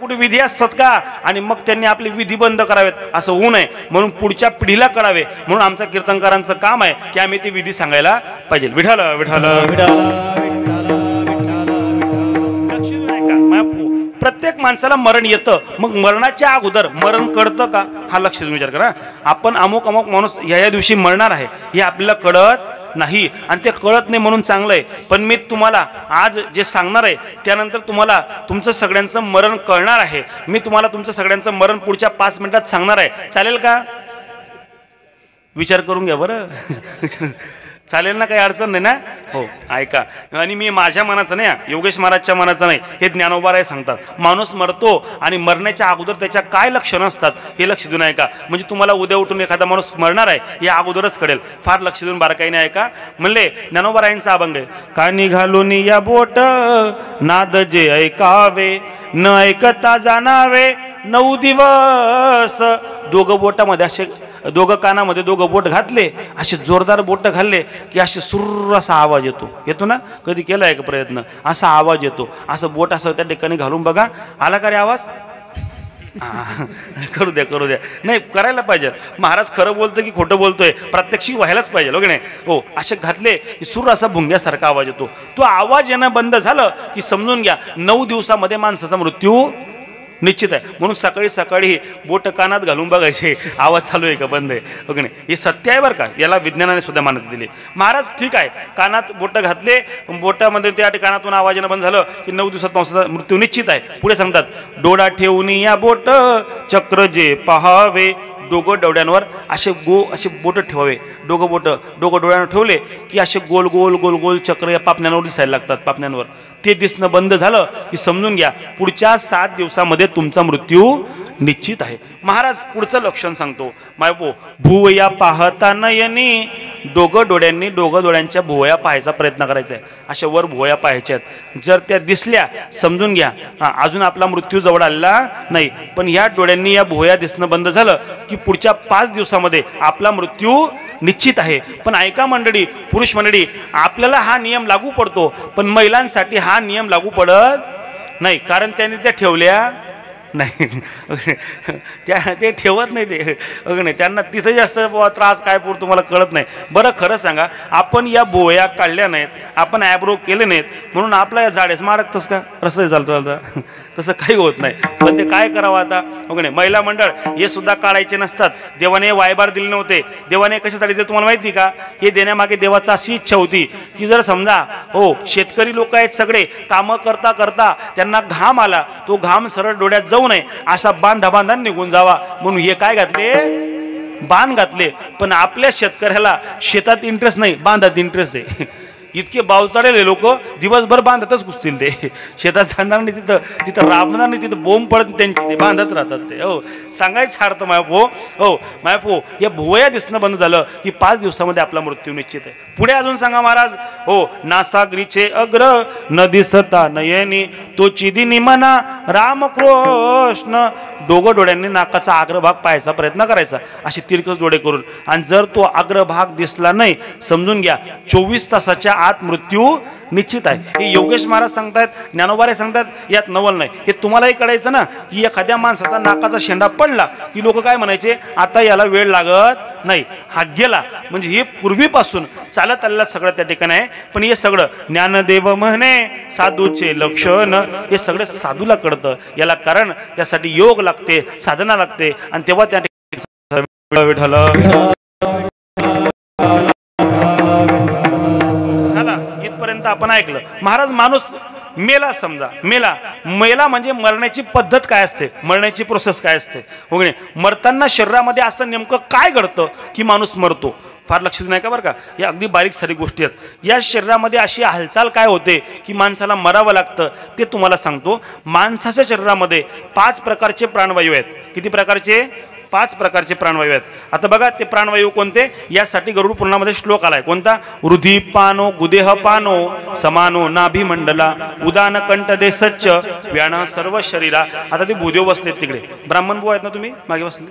कुठे विधी असतात का आणि मग त्यांनी आपले विधी बंद करावेत असं होऊ नये म्हणून पुढच्या पिढीला कळावे म्हणून आमच्या कीर्तनकारांचं काम आहे की आम्ही ते विधी सांगायला पाहिजे. विठ्ठल विठ्ठल प्रत्येक माणसाला मरण येतं, मग मरणाच्या अगोदर मरण कळतं का हा लक्ष देऊन विचार करा. आपण अमुक अमुक माणूस या दिवशी मरणार आहे हे आपल्याला कळत नाही आणि ते कळत नाही म्हणून चांगलं आहे. पण मी तुम्हाला आज जे सांगणार आहे त्यानंतर तुम्हाला तुमचं सगळ्यांचं मरण कळणार आहे. मी तुम्हाला तुमचं सगळ्यांचं मरण पुढच्या 5 मिनिटात सांगणार आहे. चालेल का? विचार करून घ्या बरं. चालेल ना? काही अडचण नाही ना? हो ऐका. आणि मी माझ्या मनाचं नाही, योगेश महाराजच्या मनाचं नाही, हे ज्ञानोबाराय सांगतात. माणूस मरतो आणि मरण्याच्या अगोदर त्याच्या काय लक्षणं असतात हे लक्ष देऊन ऐका. म्हणजे तुम्हाला उद्या उठून एखादा माणूस मरणार आहे या अगोदरच कळेल. फार लक्ष देऊन बारकाईने ऐका. म्हणले ज्ञानोबारायांचा अभंग आहे. कानी घालून या बोट नाद जे ऐकावे न ऐकता जाणावे 9 दिवस. दोघं बोटामध्ये असे दोघं कानामध्ये दोघं बोट घातले, असे जोरदार बोट घालले की असे सुर्र असा आवाज येतो ना. कधी केलाय का प्रयत्न? असा आवाज येतो. असं बोट असं त्या ठिकाणी घालून बघा. आला का रे आवाज? करू द्या. नाही करायला पाहिजे. महाराज खरं बोलतं की खोटं बोलतोय प्रात्यक्षिक व्हायलाच पाहिजे लोक नाही. हो असे घातले की सूर असा भुंग्यासारखा आवाज येतो. तो आवाज येणं बंद झालं की समजून घ्या 9 दिवसामध्ये माणसाचा मृत्यू निश्चित आहे. म्हणून सकाळी सकाळी बोट कानात घालून बघायचे आवाज चालू आहे का बंद आहे ओके नाही. हे सत्य आहे बरं का. याला विज्ञानाने सुद्धा मान्यता दिली. महाराज ठीक आहे कानात बोट घातले, बोटामध्ये त्या कानातून आवाज येणं बंद झालं की 9 दिवसात माणसाचा मृत्यू निश्चित आहे. पुढे सांगतात डोळा ठेवून या बोट चक्र जे पहावे. दोघं डोळ्यांवर असे बोट ठेवावे. डोकं डोळ्यांवर ठेवले की असे गोल गोल गोल गोल चक्र या पापण्यांवर दिसायला लागतात. पापण्यांवर ते दिसणं बंद झालं की समजून घ्या पुढच्या 7 दिवसामध्ये तुमचा मृत्यू निश्चित आहे. महाराज पुढचं लक्षण सांगतो. मायपो भुवया पाहता नयनी. दोघं डोळ्यांच्या भुवया पाहायचा प्रयत्न करायचा आहे. अशा वर भुवया पाहायच्या आहेत. जर त्या दिसल्या समजून घ्या अजून आपला मृत्यू जवळ आलेला नाही. पण या डोळ्यांनी या भुवया दिसणं बंद झालं की पुढच्या 5 दिवसामध्ये आपला मृत्यू निश्चित आहे. पण ऐका मंडळी, पुरुष मंडळी, आपल्याला हा नियम लागू पडतो पण महिलांसाठी हा नियम लागू पडत नाही. कारण त्यांनी त्या ठेवल्या नाही. ते ठेवत नाही ते नाही. त्यांना तिथं जास्त त्रास काय पुरतो मला कळत नाही. बरं खरं सांगा आपण या बोया काढल्या नाहीत, आपण ॲब्रो केले नाहीत म्हणून आपला या झाडेस माडकतस का रस्ते चालतं तसं काही होत नाही. पण ते काय करावं आता नाही. महिला मंडळ हे सुद्धा काढायचे नसतात. देवाने वायबार दिले नव्हते. देवाने कशासाठी दिले तुम्हाला माहिती का? हे देण्यामागे देवाचा अशी इच्छा होती की जर समजा हो शेतकरी लोक आहेत सगळे कामं करता करता त्यांना घाम आला, तो घाम सरळ डोळ्यात जाऊ नये असा बांधा निघून जावा म्हणून हे काय घातले? बांध घातले. पण आपल्या शेतकऱ्याला शेतात इंटरेस्ट नाही, बांधात इंटरेस्ट आहे. इतके बावचाळलेले लोक दिवसभर बांधतच घुसतील. ते शेतात जाणार नाही, तिथं राबणार नाही, तिथं बोंब पडत त्यांची, ते बांधत राहतात ते. हो सांगायचं अर्थ मायपो या भुवया दिसणं बंद झालं की 5 दिवसामध्ये आपला मृत्यू निश्चित आहे. पुढे अजून सांगा महाराज. हो नासागरीचे अग्र न दिसता नयनी तो चिदिनी मना रामकृष्ण. दोघं डोळ्यांनी नाकाचा अग्रभाग पाहायचा प्रयत्न करायचा अशी तिरकस डोळे करून. आणि जर तो अग्रभाग दिसला नाही समजून घ्या 24 तासाच्या आत मृत्यू निश्चित आहे. हे योगेश महाराज सांगतायत, ज्ञानोबाराय सांगतात, यात नवल नाही. हे तुम्हालाही कळायचं ना की एखाद्या माणसाचा नाकाचा शेंडा पडला की लोक काय म्हणायचे? आता याला वेळ लागत नाही, हा गेला. म्हणजे हे पूर्वीपासून चालत आलेलं सगळं त्या ठिकाणी आहे. पण हे सगळं ज्ञानदेव म्हणे साधूचे लक्षण हे सगळं साधूला कळतं. याला कारण त्यासाठी योग लागते, साधना लागते आणि तेव्हा त्या ठिकाणी विठ्ठल इथपर्यंत आपण ऐकलं. महाराज माणूस मेला, समजा मेला म्हणजे मरण्याची पद्धत काय असते, मरण्याची प्रोसेस काय असते वगैरे. मरताना शरीरामध्ये असं नेमकं काय घडतं की माणूस मरतो? फार लक्ष देऊ नका बरं का. या अगदी बारीक सारी गोष्टी आहेत. या शरीरामध्ये अशी हालचाल काय होते की माणसाला मरावं लागतं ते तुम्हाला सांगतो. माणसाच्या शरीरामध्ये 5 प्रकारचे प्राणवायू आहेत. किती प्रकारचे? 5 प्रकारचे प्राणवायू आहेत. आता बघा ते प्राणवायू कोणते यासाठी गरुड पुराणामध्ये श्लोक आलाय. कोणता? हृदी पानो गुदेह पानो समानो नाभिमंडला उदान कंठ दे सच्च व्यान सर्व शरीरा. आता ते भूदेव बसलेत तिकडे. ब्राह्मण भाऊ आहेत ना तुम्ही मागे बसले?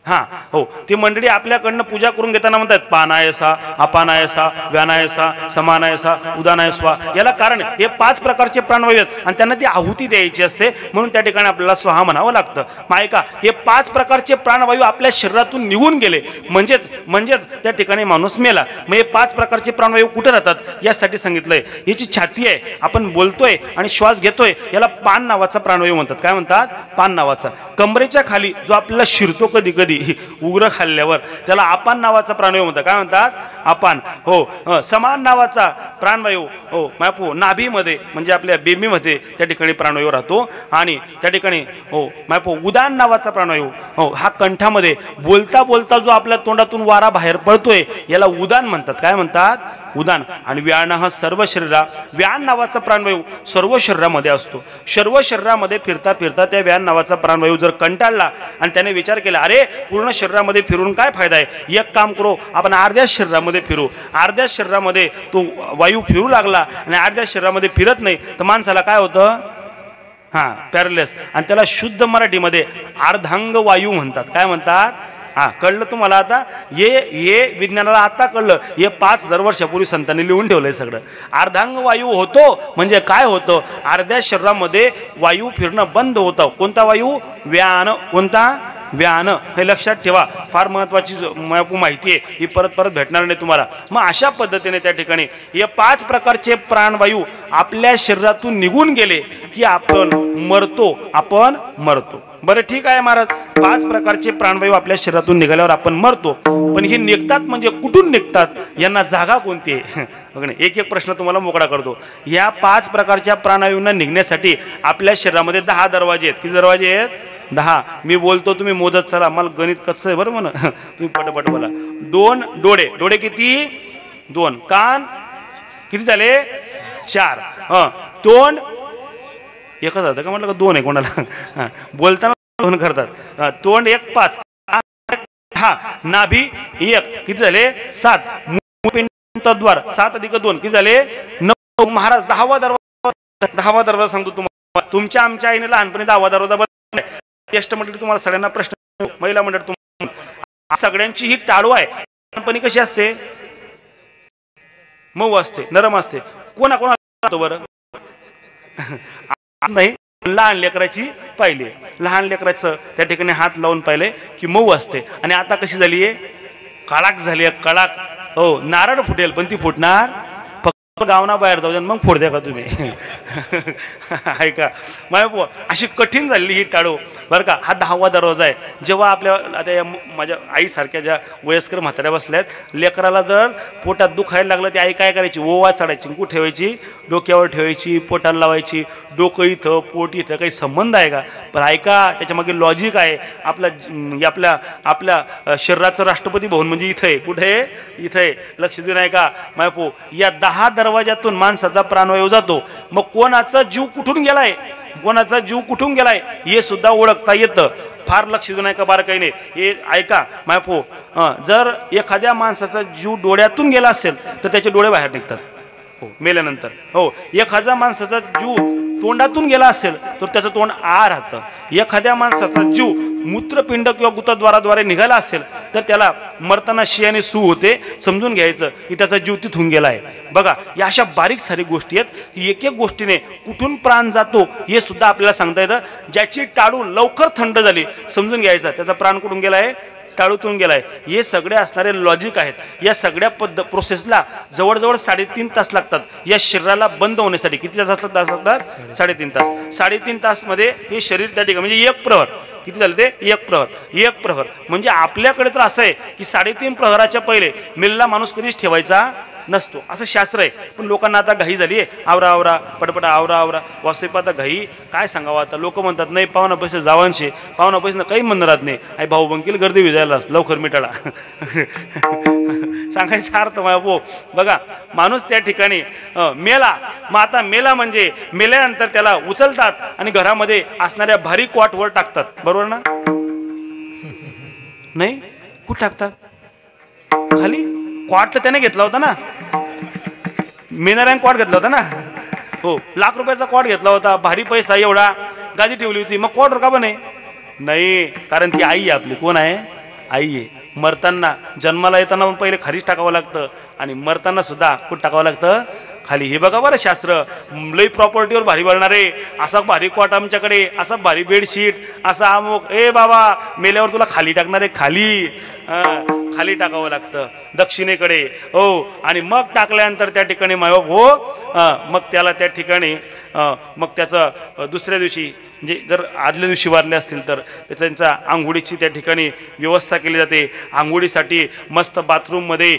हां हो, ती मंडळी आपल्याकडनं पूजा करून घेताना म्हणतात पानायसा, अपानायसा, व्यानायसा, समानायसा, उदानायस्वा. याला कारण हे 5 प्रकारचे प्राणवायू आहेत आणि त्यांना ती आहुती द्यायची असते, म्हणून त्या ठिकाणी आपल्याला स्वाहा म्हणावं लागतं. मग ऐका, हे 5 प्रकारचे प्राणवायू आपल्या शरीरातून निघून गेले म्हणजेच त्या ठिकाणी माणूस मेला. मग हे 5 प्रकारचे प्राणवायू कुठे राहतात यासाठी सांगितलंय. याची छाती आहे, आपण बोलतोय आणि श्वास घेतोय, याला पान नावाचा प्राणवायू म्हणतात. काय म्हणतात? पान नावाचा. कमरेच्या खाली जो आपल्याला शिरतो कधी कधी उग्र खाल्ल्यावर, त्याला अपान नावाचा प्राणवायू म्हणतात. काय म्हणतात? अपान. हो. समान नावाचा प्राणवायू हो मापू नाभीमध्ये म्हणजे आपल्या बेंबीमध्ये त्या ठिकाणी प्राणवायू राहतो. आणि त्या ठिकाणी हो मापू उदान नावाचा प्राणवायू हो हा कंठामध्ये बोलता बोलता जो आपल्या तोंडातून वारा बाहेर पडतोय याला उदान म्हणतात. काय म्हणतात? उदान. आणि व्यान हा सर्व शरीरा, व्यान नावाचा प्राणवायू सर्व शरीरामध्ये असतो. सर्व शरीरामध्ये फिरता फिरता त्या व्यान नावाचा प्राणवायू जर कंटाळला आणि त्याने विचार केला, अरे पूर्ण शरीरामध्ये फिरून काय फायदा आहे, एक काम करू आपण अर्ध्या शरीरामध्ये फिरू. अर्ध्या शरीरामध्ये तो वायू फिरू लागला आणि अर्ध्या शरीरामध्ये फिरत नाही, तर माणसाला काय होतं? हां, पॅरालिस. आणि त्याला शुद्ध मराठीमध्ये अर्धांग वायू म्हणतात. काय म्हणतात? हां, कळलं तुम्हाला आता? हे विज्ञानाला आता कळलं. हे 5000 वर्षापूर्वी संतांनी लिहून ठेवलंय सगळं. अर्धांग वायू होतो म्हणजे काय होतं? अर्ध्या शरीरामध्ये वायू फिरणं बंद होतं. कोणता वायू? व्यान. कोणता? व्यान. हे लक्षात ठेवा, फार महत्वाची माहिती आहे ही, परत भेटणार नाही तुम्हाला. मग अशा पद्धतीने त्या ठिकाणी हे 5 प्रकारचे प्राणवायू आपल्या शरीरातून निघून गेले की आपण मरतो. बरं ठीक आहे महाराज, 5 प्रकारचे प्राणवायू आपल्या शरीरातून निघाल्यावर आपण मरतो, पण हे निघतात म्हणजे कुठून निघतात, यांना जागा कोणती आहे? एक एक प्रश्न तुम्हाला मोकळा करतो. या 5 प्रकारच्या प्राणवायूंना निघण्यासाठी आपल्या शरीरामध्ये 10 दरवाजे आहेत. किती दरवाजे आहेत? 10. मी बोलतो तुम्ही मोजत चला, मला गणित कच्चं आहे बरं म्हणा, तुम्ही पटपट बोला. 2 डोळे. डोळे किती? 2. कान किती झाले? 4. तोंड एकच होतं का म्हटलं का 2 आहे कोणाला? बोलताना 2 करतात. तोंड 1 5. नाभी 1 किती झाले? 7. मूत्रपिंडद्वार 7 अधिक 2 किती झाले? 9. महाराज 10वा दरवाजा सांगतो तुम्हाला. तुमच्या आमच्या आईने लहानपणी 10वा दरवाजा बंद. ज्येष्ठ मंडळी तुम्हाला सगळ्यांना प्रश्न, महिला मंडळ तुम्हाला सगळ्यांची ही टाळू आहे. लहानपणी कशी असते? मऊ असते, नरम असते. कोणाकोणाला बरं नाही, लहान लेकराची पाहिली. लहान लेकराचं त्या ठिकाणी हात लावून पाहिले की मऊ असते. आणि आता कशी झाली आहे? कडाक झाली आहे, कडाक. हो, नारळ फुटेल पण ती फुटणार गावना बाहेर जाऊ द्या मग फोड द्या का तुम्ही? ऐका माय, अशी कठीण झालेली ही टाळू बरं का. हा 10वा दरवाजा आहे. जेव्हा आपल्या आता या माझ्या आईसारख्या ज्या वयस्कर म्हाताऱ्या बसल्यात, लेकराला जर पोटात दुखायला लागलं ती आई काय करायची? ओवा चढायची, कुठं ठेवायची? डोक्यावर ठेवायची, पोटाला लावायची. डोकं इथं, पोट इथं, काही संबंध आहे का? पण ऐका, त्याच्यामागे लॉजिक आहे. आपल्या शरीराचं राष्ट्रपती भवन म्हणजे इथं आहे. कुठे आहे? इथं आहे. लक्ष देऊन ऐका मायपो, या 10 दरवाजातून माणसाचा प्राणवायू जातो. मग कोणाचा जीव कुठून गेलाय हे सुद्धा ओळखता येतं. फार लक्ष देऊन ऐका बारकाईने हे ऐका मायपो. जर एखाद्या माणसाचा जीव डोळ्यातून गेला असेल तर त्याचे डोळे बाहेर निघतात हो मेल्यानंतर. हो, एखाद्या माणसाचा जीव तोंडातून गेला असेल तर त्याचं तोंड आ राहतं. एखाद्या माणसाचा जीव मूत्रपिंड किंवा गुदद्वाराद्वारे निघाला असेल तर त्याला मरताना शियाने सू होते. समजून घ्यायचं की त्याचा जीव तिथून गेला आहे. बघा, या अशा बारीक सारी गोष्टी आहेत की एक एक गोष्टीने कुठून प्राण जातो हे सुद्धा आपल्याला सांगता येतं. ज्याची टाळू लवकर थंड झाली समजून घ्यायचा त्याचा प्राण कुठून गेला आहे? टाळूतून गेलाय. हे सगळे असणारे लॉजिक आहेत. या सगळ्या प्रोसेसला जवळजवळ 3.5 तास लागतात. या शरीराला बंद होण्यासाठी किती तास लागतात? 3.5 तास. 3.5 तास मध्ये हे शरीर त्या ठिकाणी म्हणजे 1 प्रहर. किती झालं ते? 1 प्रहर म्हणजे आपल्याकडे तर असं आहे की 3.5 प्रहराच्या पहिले मेलेला माणूस कधीच ठेवायचा नसतो, असं शास्त्र आहे. पण लोकांना आता घाई झाली आहे. आवरा पटपटा आवरा वास्तविक आता घाई काय सांगावं. आता लोक म्हणतात नाही पाहुणा पैसे जावांशे, पाहुणा पैसे काही म्हणणं राहत नाही. आई भाऊ बंकील गर्दी विजायला लवकर मिटाळा सांगायचा अर्थ भाऊ. बघा, माणूस त्या ठिकाणी मेला. मग आता मेला म्हणजे मेल्यानंतर त्याला उचलतात आणि घरामध्ये असणाऱ्या भारी क्वाटवर टाकतात. बरोबर ना? नाही, कुठं टाकतात? खाली. क्वाट तर त्याने घेतला होता ना, मेणाऱ्याने क्वाट घेतला होता ना. हो, लाख रुपयाचा क्वाट घेतला होता, भारी पैसा एवढा, गादी ठेवली होती. मग क्वाट का बने? नाही, कारण ती आई आपली. कोण आहे? आई आहे. मरताना जन्माला येताना पण पहिले खालीच टाकावं लागतं आणि मरताना सुद्धा कुठं टाकावं लागतं, खाली. हे बघा बरं शास्त्र. लई प्रॉपर्टीवर भारी भरणारे, असा भारी कॉट आमच्याकडे, असा भारी बेडशीट, असा अमुक. ए बाबा मेल्यावर तुला खाली टाकणारे, खाली. खाली टाकावं लागतं दक्षिणेकडे. हो, आणि मग टाकल्यानंतर त्या ठिकाणी मायबाप हो, मग त्याला त्या ठिकाणी मग त्याचं दुसऱ्या दिवशी म्हणजे जर आदल्या दिवशी वारले असतील तर त्यांच्या आंघोळीची त्या ठिकाणी व्यवस्था केली जाते. आंघोळीसाठी मस्त बाथरूममध्ये